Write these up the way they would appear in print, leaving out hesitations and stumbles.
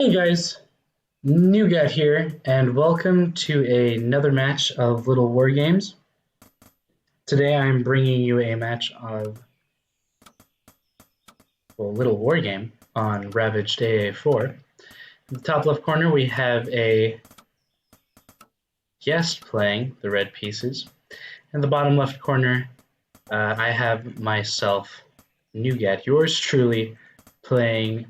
Hey guys, Neagat here, and welcome to another match of Little War Games. Today I'm bringing you a match of Little War Game on Ravaged AA4. In the top left corner we have a guest playing the red pieces. In the bottom left corner I have myself, Neagat, yours truly, playing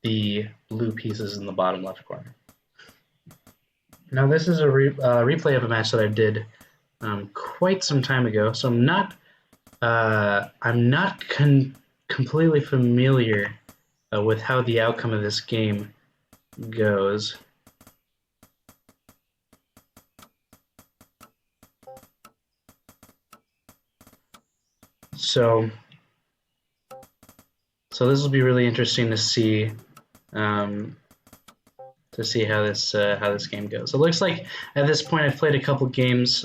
the blue pieces in the bottom left corner. Now this is a replay of a match that I did quite some time ago, so I'm not completely familiar with how the outcome of this game goes. So this will be really interesting to see how this game goes. It looks like at this point I've played a couple games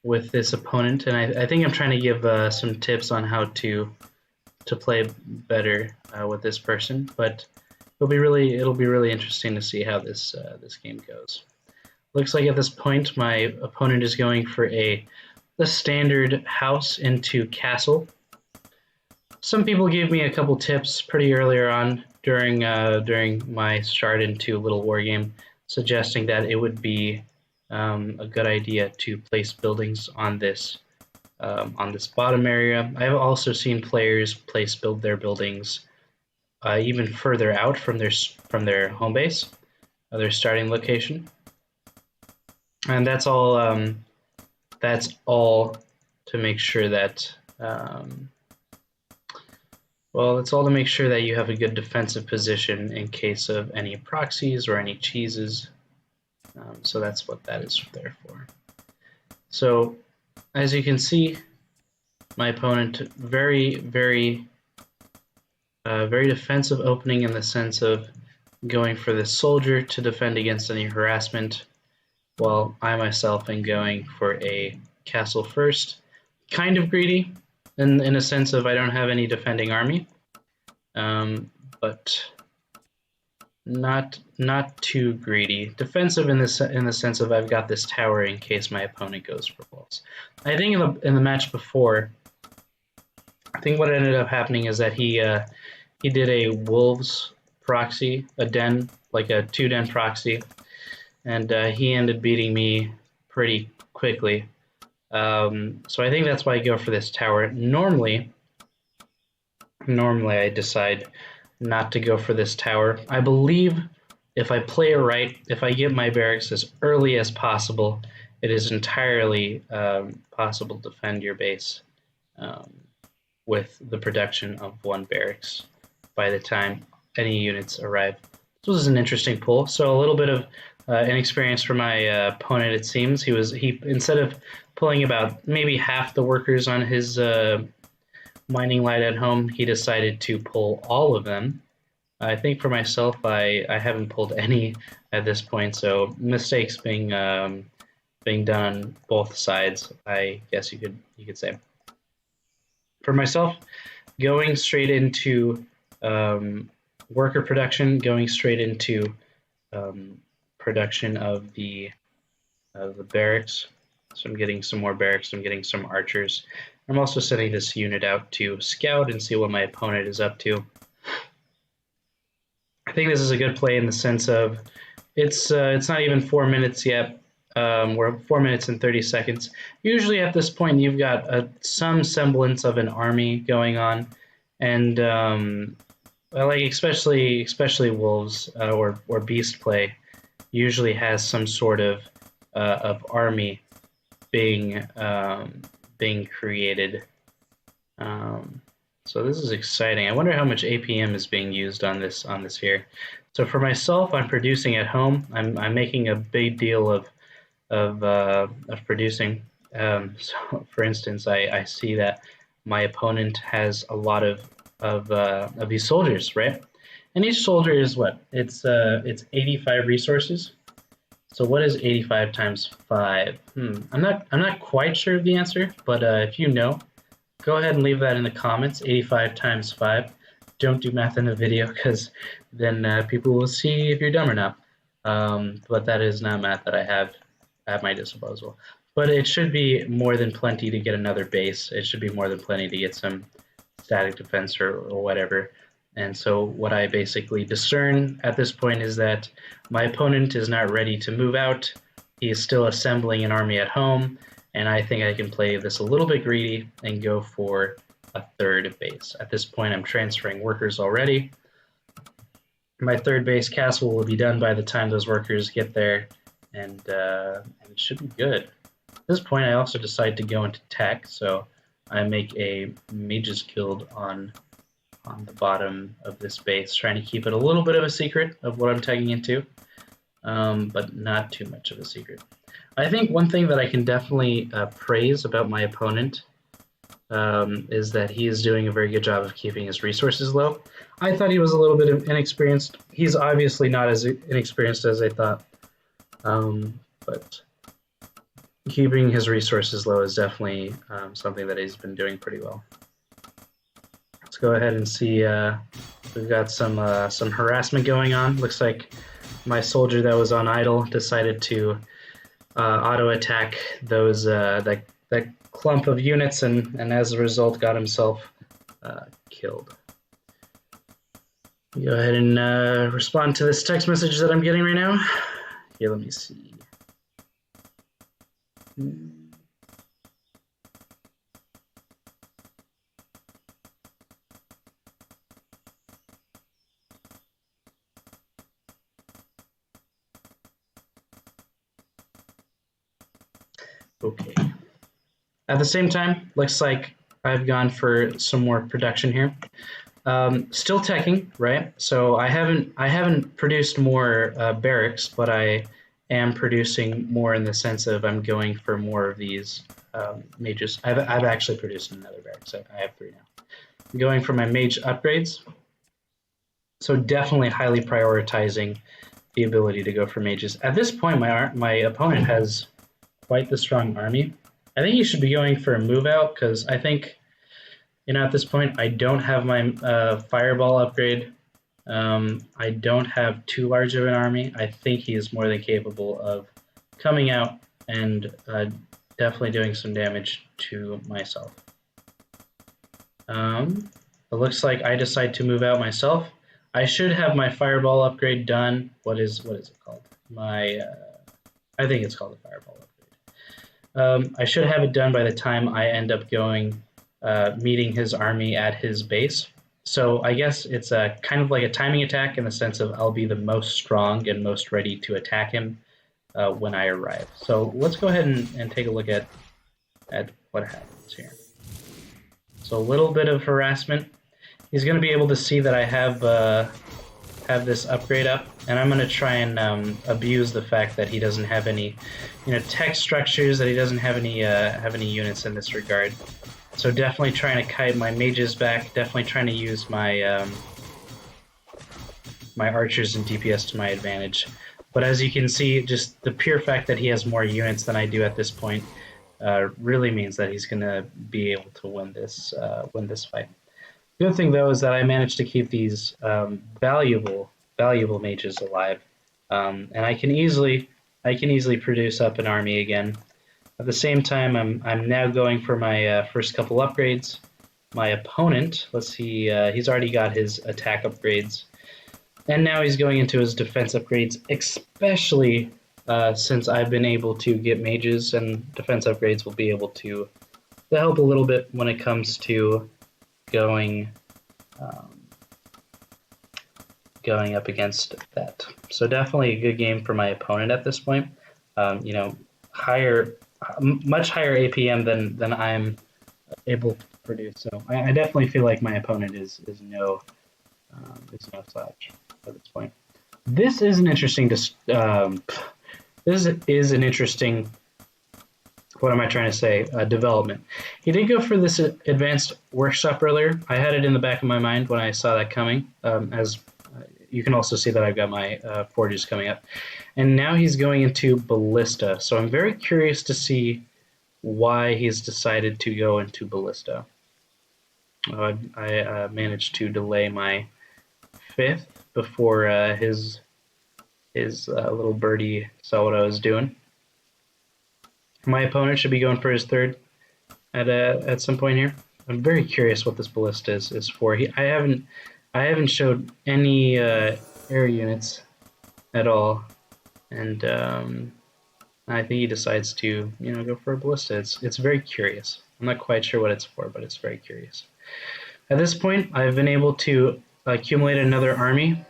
with this opponent, and I think I'm trying to give some tips on how to play better with this person. But it'll be really interesting to see how this game goes. Looks like at this point my opponent is going for the standard house into castle. Some people gave me a couple tips pretty earlier on during my start into Little War Game, suggesting that it would be a good idea to place buildings on this bottom area. I've also seen players build their buildings even further out from their home base, their starting location, and that's all. That's all to make sure that. It's all to make sure that you have a good defensive position in case of any proxies or any cheeses. So that's what that is there for. So, as you can see, my opponent very defensive opening in the sense of going for the soldier to defend against any harassment, while I myself am going for a castle first. Kind of greedy in a sense of I don't have any defending army, but not too greedy. Defensive in the sense of I've got this tower in case my opponent goes for walls. I think in the match before, I think what ended up happening is that he did a wolves proxy, a den, like a 2-den proxy, and he ended beating me pretty quickly. So I think that's why I go for this tower. Normally I decide not to go for this tower. I believe if I play it right, if I get my barracks as early as possible, it is entirely possible to defend your base with the production of one barracks by the time any units arrive. This was an interesting pull. So a little bit of inexperience for my opponent, it seems. He instead of pulling about maybe half the workers on his mining light at home, he decided to pull all of them. I think for myself, I haven't pulled any at this point, so mistakes being done on both sides, I guess you could say. For myself, going straight into worker production, going straight into production of the barracks. So I'm getting some more barracks. I'm getting some archers. I'm also sending this unit out to scout and see what my opponent is up to. I think this is a good play in the sense of it's not even 4 minutes yet. We're 4 minutes and 30 seconds. Usually at this point you've got some semblance of an army going on, and like especially wolves or beast play usually has some sort of army being created. So this is exciting. I wonder how much APM is being used on this here. So for myself, I'm producing at home. I'm making a big deal of producing. So for instance, I see that my opponent has a lot of these soldiers, right? And each soldier is what? It's 85 resources. So what is 85 times 5? I'm not quite sure of the answer, but if you know, go ahead and leave that in the comments. 85 times 5. don't do math in a video because then people will see if you're dumb or not. But that is not math that I have at my disposal. But it should be more than plenty to get another base. It should be more than plenty to get some static defense or whatever. And so what I basically discern at this point is that my opponent is not ready to move out. He is still assembling an army at home, and I think I can play this a little bit greedy and go for a third base. At this point, I'm transferring workers already. My third base castle will be done by the time those workers get there, and it should be good. At this point, I also decide to go into tech, so I make a Mage's Guild on the bottom of this base, trying to keep it a little bit of a secret of what I'm tagging into, but not too much of a secret. I think one thing that I can definitely praise about my opponent is that he is doing a very good job of keeping his resources low. I thought he was a little bit inexperienced. He's obviously not as inexperienced as I thought, but keeping his resources low is definitely something that he's been doing pretty well. Let's go ahead and see. We've got some harassment going on. Looks like my soldier that was on idle decided to auto attack those that clump of units, and as a result got himself killed. Go ahead and respond to this text message that I'm getting right now. Here, let me see. Okay. At the same time, looks like I've gone for some more production here. Still teching, right? So I haven't produced more barracks, but I am producing more in the sense of I'm going for more of these mages. I've actually produced another barracks. I have 3 now. I'm going for my mage upgrades. So definitely highly prioritizing the ability to go for mages. At this point, my opponent has quite the strong army. I think he should be going for a move out because I think, at this point, I don't have my fireball upgrade. I don't have too large of an army. I think he is more than capable of coming out and definitely doing some damage to myself. It looks like I decide to move out myself. I should have my fireball upgrade done. What is it called? I think it's called the fireball upgrade. I should have it done by the time I end up going meeting his army at his base. So I guess it's a kind of like a timing attack in the sense of I'll be the most strong and most ready to attack him when I arrive. So let's go ahead and take a look at what happens here. So a little bit of harassment. He's going to be able to see that I have this upgrade up, and I'm going to try and abuse the fact that he doesn't have any, tech structures, that he doesn't have any units in this regard. So definitely trying to kite my mages back. Definitely trying to use my my archers and DPS to my advantage. But as you can see, just the pure fact that he has more units than I do at this point really means that he's going to be able to win this fight. The good thing, though, is that I managed to keep these valuable mages alive, and I can easily produce up an army again. At the same time, I'm now going for my first couple upgrades. My opponent, let's see, he's already got his attack upgrades, and now he's going into his defense upgrades, especially since I've been able to get mages, and defense upgrades will be able to help a little bit when it comes to going up against that. So definitely a good game for my opponent at this point. Much higher APM than I'm able to produce. So I definitely feel like my opponent is no slouch at this point. This is an interesting. This is an interesting. What am I trying to say? Development. He did go for this advanced workshop earlier. I had it in the back of my mind when I saw that coming. As you can also see that I've got my forges coming up. And now he's going into Ballista. So I'm very curious to see why he's decided to go into Ballista. I managed to delay my 5th before his little birdie saw what I was doing. My opponent should be going for his 3rd at some point here. I'm very curious what this ballista is for. I haven't showed any air units at all, and I think he decides to go for a ballista. It's very curious. I'm not quite sure what it's for, but it's very curious. At this point, I've been able to accumulate another army.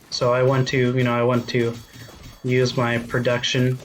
So I want to use my production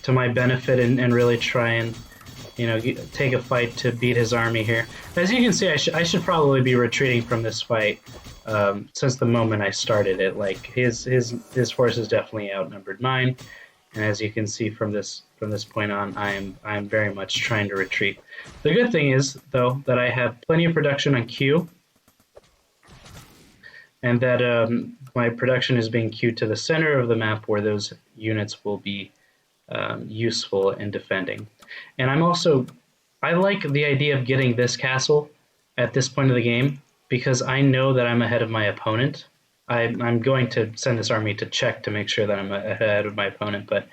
to my benefit and really try and take a fight to beat his army here. As you can see, I should probably be retreating from this fight since the moment I started it. Like his force is definitely outnumbered mine, and as you can see from this point on, I am very much trying to retreat. The good thing is though that I have plenty of production on Q, and that my production is being queued to the center of the map where those units will be useful in defending. And I like the idea of getting this castle at this point of the game because I know that I'm ahead of my opponent. I'm going to send this army to check to make sure that I'm ahead of my opponent, but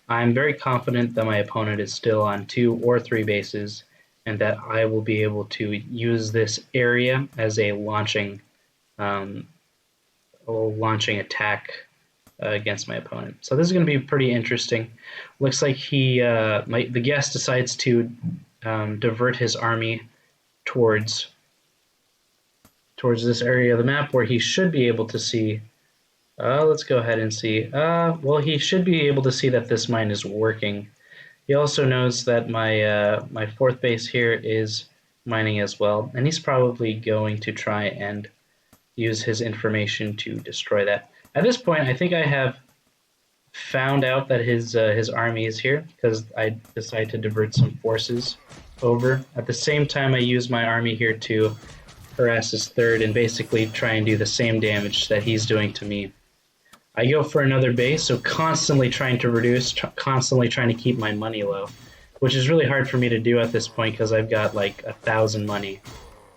I'm very confident that my opponent is still on 2 or 3 bases and that I will be able to use this area as a launching attack against my opponent. So this is going to be pretty interesting. Looks like the guest decides to divert his army towards this area of the map where he should be able to see. Let's go ahead and see. Well, he should be able to see that this mine is working. He also knows that my 4th base here is mining as well, and he's probably going to try and use his information to destroy that. At this point, I think I have found out that his army is here because I decided to divert some forces over. At the same time, I use my army here to harass his 3rd and basically try and do the same damage that he's doing to me. I go for another base, so constantly trying to reduce, constantly trying to keep my money low, which is really hard for me to do at this point because I've got like 1,000 money,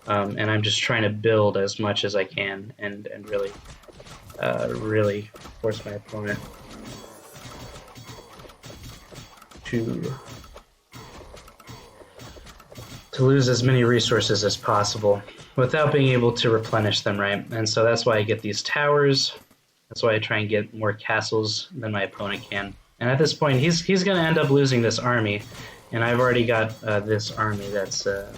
and I'm just trying to build as much as I can and really force my opponent to lose as many resources as possible without being able to replenish them, right? And so that's why I get these towers. That's why I try and get more castles than my opponent can. And at this point, he's going to end up losing this army, and I've already got this army that's at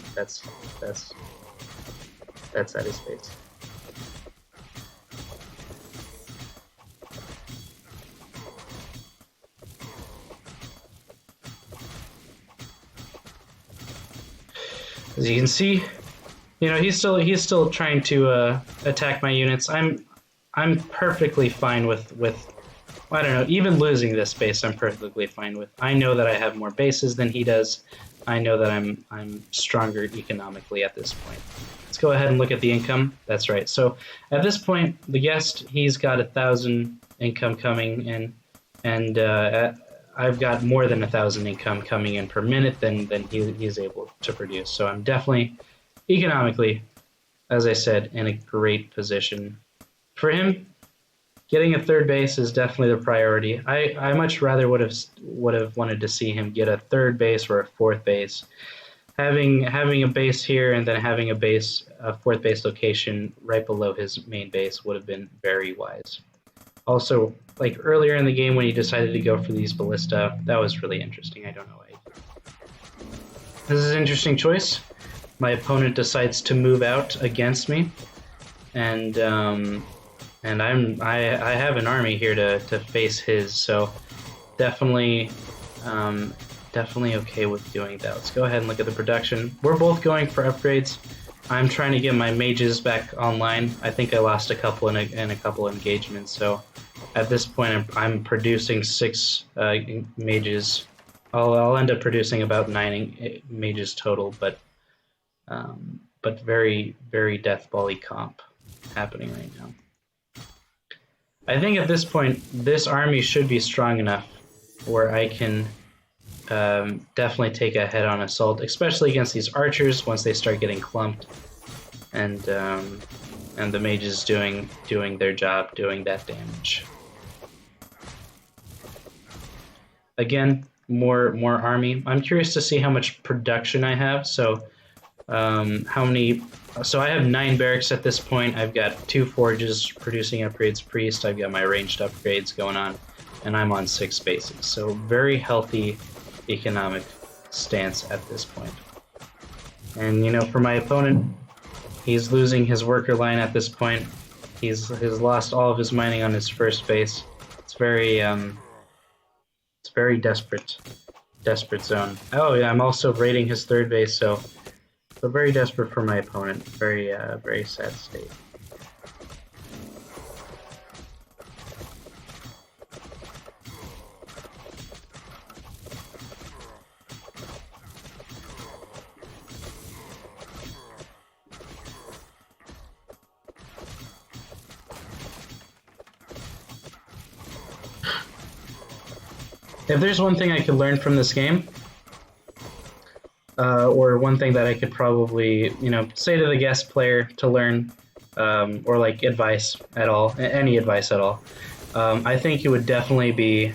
his base. As you can see, he's still trying to attack my units. I'm perfectly fine with I don't know, even losing this base I'm perfectly fine with. I know that I have more bases than he does. I know that I'm stronger economically at this point. Let's go ahead and look at the income. That's right. So at this point, the guest, he's got 1,000 income coming in, and I've got more than 1,000 income coming in per minute than he's able to produce. So I'm definitely economically, as I said, in a great position. For him, getting a 3rd base is definitely the priority. I much rather would have wanted to see him get a 3rd base or a 4th base. Having a base here and then having a 4th base location right below his main base would have been very wise. Also, like earlier in the game when he decided to go for these ballista, that was really interesting. I don't know why. This is an interesting choice. My opponent decides to move out against me, and I have an army here to face his, so definitely okay with doing that. Let's go ahead and look at the production. We're both going for upgrades. I'm trying to get my mages back online. I think I lost a couple in a couple engagements, so at this point I'm producing 6 mages. I'll end up producing about 9 mages total, but very, very deathball-y comp happening right now. I think at this point, this army should be strong enough where I can definitely take a head-on assault, especially against these archers once they start getting clumped, and the mages doing their job, doing that damage. Again, more army. I'm curious to see how much production I have. So how many? So I have 9 barracks at this point. I've got 2 forges producing upgrades, priest. I've got my ranged upgrades going on, and I'm on 6 bases. So very healthy economic stance at this point. And you know, for my opponent, he's losing his worker line at this point. He's lost all of his mining on his first base. It's very desperate zone. Oh yeah, I'm also raiding his third base, so very desperate for my opponent. Very sad state. If there's one thing I could learn from this game, or one thing that I could probably, you know, say to the guest player to learn, or like advice at all, any advice at all, I think it would definitely be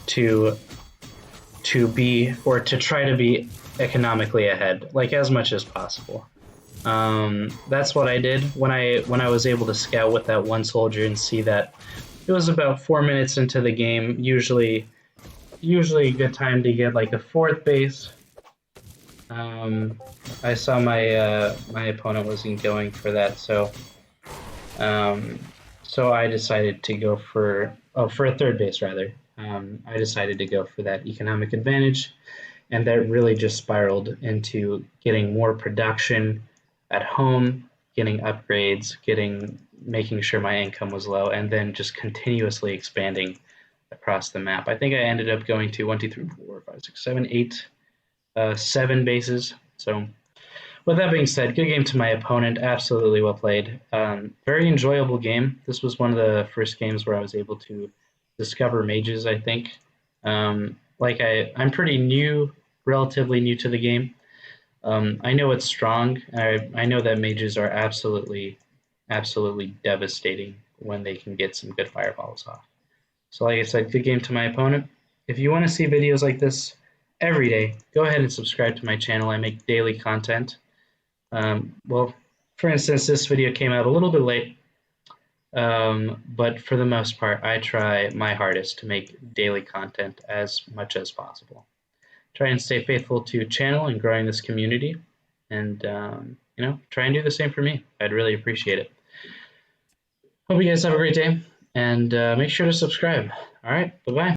to be, or to try to be economically ahead, like as much as possible. That's what I did when I was able to scout with that one soldier and see that it was about 4 minutes into the game. Usually a good time to get like a 4th base. I saw my my opponent wasn't going for that, so I decided to go for a 3rd base rather. I decided to go for that economic advantage, and that really just spiraled into getting more production at home, getting upgrades, making sure my income was low, and then just continuously expanding across the map. I think I ended up going to 1, 2, 3, 4, 5, 6, 7, 8, 7 bases. So with that being said, good game to my opponent. Absolutely well played. Very enjoyable game. This was one of the first games where I was able to discover mages, I think. I'm pretty new, relatively new to the game. I know it's strong. I know that mages are absolutely devastating when they can get some good fireballs off. So like I said, good game to my opponent. If you want to see videos like this every day, go ahead and subscribe to my channel. I make daily content. Well, for instance, this video came out a little bit late, but for the most part, I try my hardest to make daily content as much as possible. Try and stay faithful to channel and growing this community, and you know, try and do the same for me. I'd really appreciate it. Hope you guys have a great day, and make sure to subscribe. All right, bye-bye.